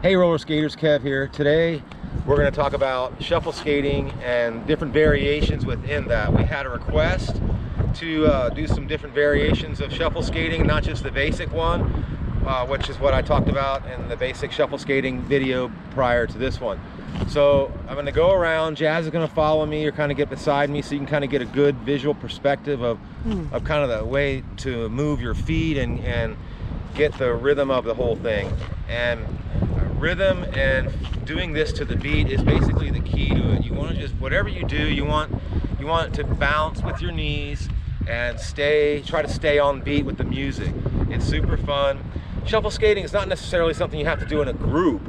Hey roller skaters, Kev here. Today we're going to talk about shuffle skating and different variations within that. We had a request to do some different variations of shuffle skating, not just the basic one, which is what I talked about in the basic shuffle skating video prior to this one. So I'm going to go around. Jazz is going to follow me or kind of get beside me so you can kind of get a good visual perspective of kind of the way to move your feet and get the rhythm of the whole thing. And rhythm and doing this to the beat is basically the key to it. You want to just, whatever you do, you want it to bounce with your knees and try to stay on beat with the music. It's super fun. Shuffle skating is not necessarily something you have to do in a group,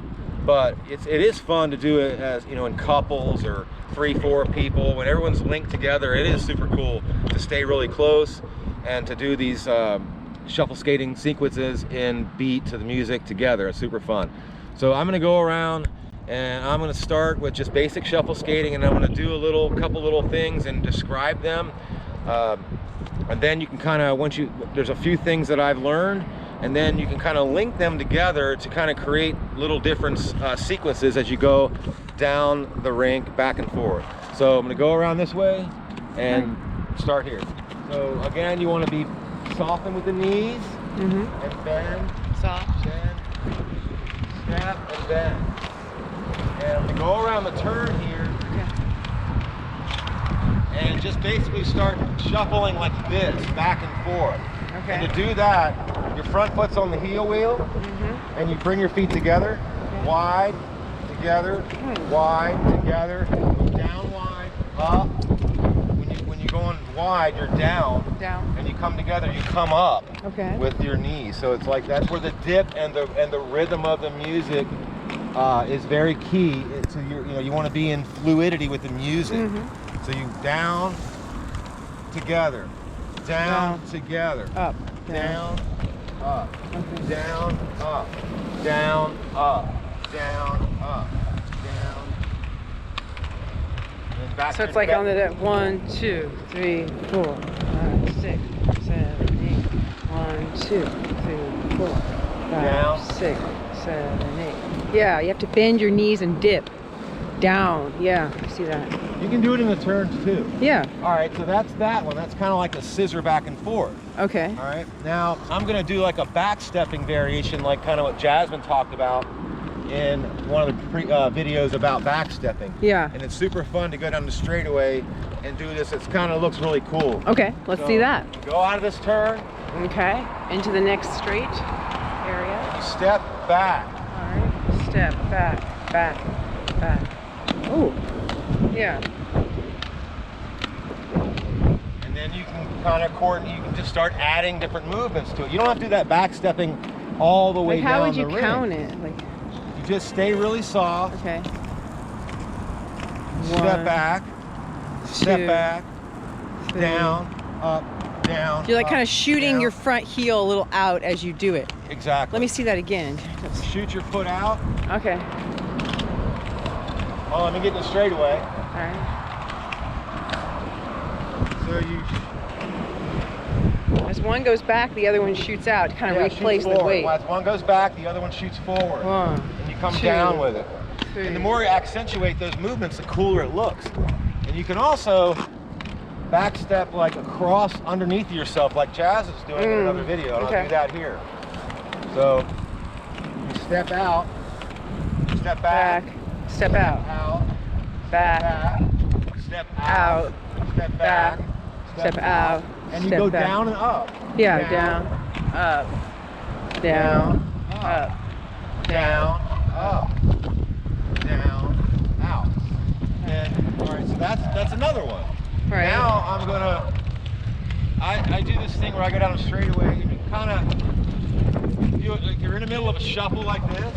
but it is fun to do it as, you know, in couples or 3-4 people. When everyone's linked together, it is super cool to stay really close and to do these shuffle skating sequences in beat to the music together. It's super fun. So I'm going to go around and I'm going to start with just basic shuffle skating, and I'm going to do a couple little things and describe them. And then you can kind of, there's a few things that I've learned, and then you can kind of link them together to kind of create little different sequences as you go down the rink back and forth. So I'm going to go around this way and start here. So again, you want to be softened with the knees and bend, Soft. bend, snap, and bend. And I'm going to go around the turn here and just basically start shuffling like this, back and forth. Okay. And to do that, your front foot's on the heel wheel, and you bring your feet together, wide, together, wide, together, down wide, up. When you're going wide, you're down, and you come together, you come up with your knees. So it's like that's where the dip and the rhythm of the music is very key. So you want to be in fluidity with the music. So you down, together, down, together, Up, down, up, down, up, down, up, down, up, down. And back. So it's like on the 1, 2, 3, 4, 5, 6, 7, 8. 1, 2, 3, 4, 5, 6, 7, 8. Yeah, you have to bend your knees and dip down. Yeah, I see that. You can do it in the turns too. Yeah. All right, so that's that one. That's kind of like a scissor back and forth. Okay. All right, now I'm gonna do like a backstepping variation, like kind of what Jasmine talked about in one of the videos about backstepping. Yeah. And it's super fun to go down the straightaway and do this. It kind of looks really cool. Okay, let's see that. Go out of this turn. Okay, into the next straight area. Step back. All right, step back, back, back. Oh, yeah. And then you can kind of coordinate. You can just start adding different movements to it. You don't have to do that backstepping all the way Like down how would you the count ring. it? Like, You just stay really soft. okay. Step 1, back. Step 2, back. 3. Down. Up. Down. You're like up, kind of shooting down. your front heel a little out as you do it. Exactly. Let me see that again. Shoot your foot out. Okay. Oh, let me get in the straightaway. All right. So you. As one goes back, the other one shoots out to kind of shoots replace the forward. weight. As one goes back, the other one shoots forward. 1, And you come 2, down with it. 3. And the more you accentuate those movements, the cooler it looks. And you can also backstep like across underneath yourself, like Jazz is doing in another video. And I'll do that here. So you step out, step back, Step out. out, Back. step Out. out, step back, Step out. and you Step go back. down and up. Yeah, down, up, down, up, down, up, down, out. And all right, so that's another one. Right. Now I'm gonna, I do this thing where I go down a straightaway and you kind of, you're in the middle of a shuffle like this.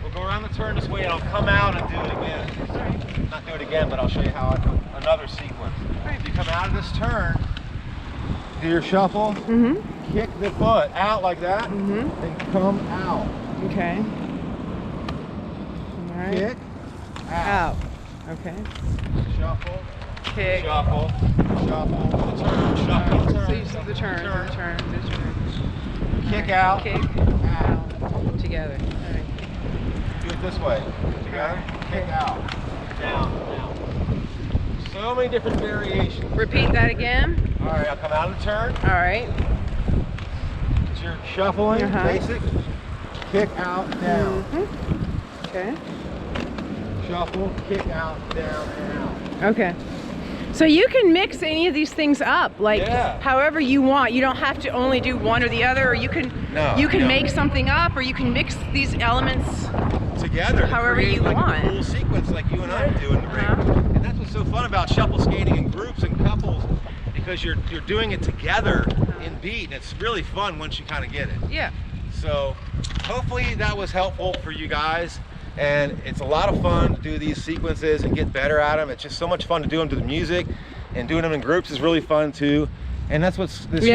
We'll go around the turn this way and I'll come out and do it again. Not do it again, but I'll show you how I do another sequence. You come out of this turn, do your shuffle, kick the foot out like that, and come out. Okay. All right. Kick, out. Out. Okay. Shuffle, Kick. shuffle, shuffle, turn, shuffle, turn. So you see the turn, the turn, the turn. Kick out, Kick. out. Together. All right. Do it this way. Together, kick out, down, down. So many different variations. Repeat that again. All right, I'll come out of the turn. All right. It's your shuffling, basic. Kick out, down. Okay. Shuffle, kick out, down, and out. Okay. So you can mix any of these things up, like however you want. You don't have to only do one or the other, or you can make something up, or you can mix these elements together however you like want. A cool sequence like you and I do in the ring. And that's what's so fun about shuffle skating in groups and couples, because you're doing it together in beat, and it's really fun once you kind of get it. Yeah. So hopefully that was helpful for you guys. And it's a lot of fun to do these sequences and get better at them. It's just so much fun to do them to the music, and doing them in groups is really fun too. And that's what's that's what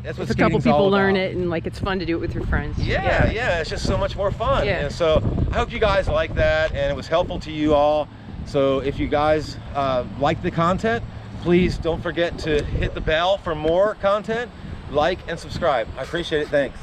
if a couple skating's all people learn about. it, and like it's fun to do it with your friends. Yeah, it's just so much more fun. Yeah. And so I hope you guys like that, and it was helpful to you all. So if you guys like the content, please don't forget to hit the bell for more content, like and subscribe. I appreciate it. Thanks.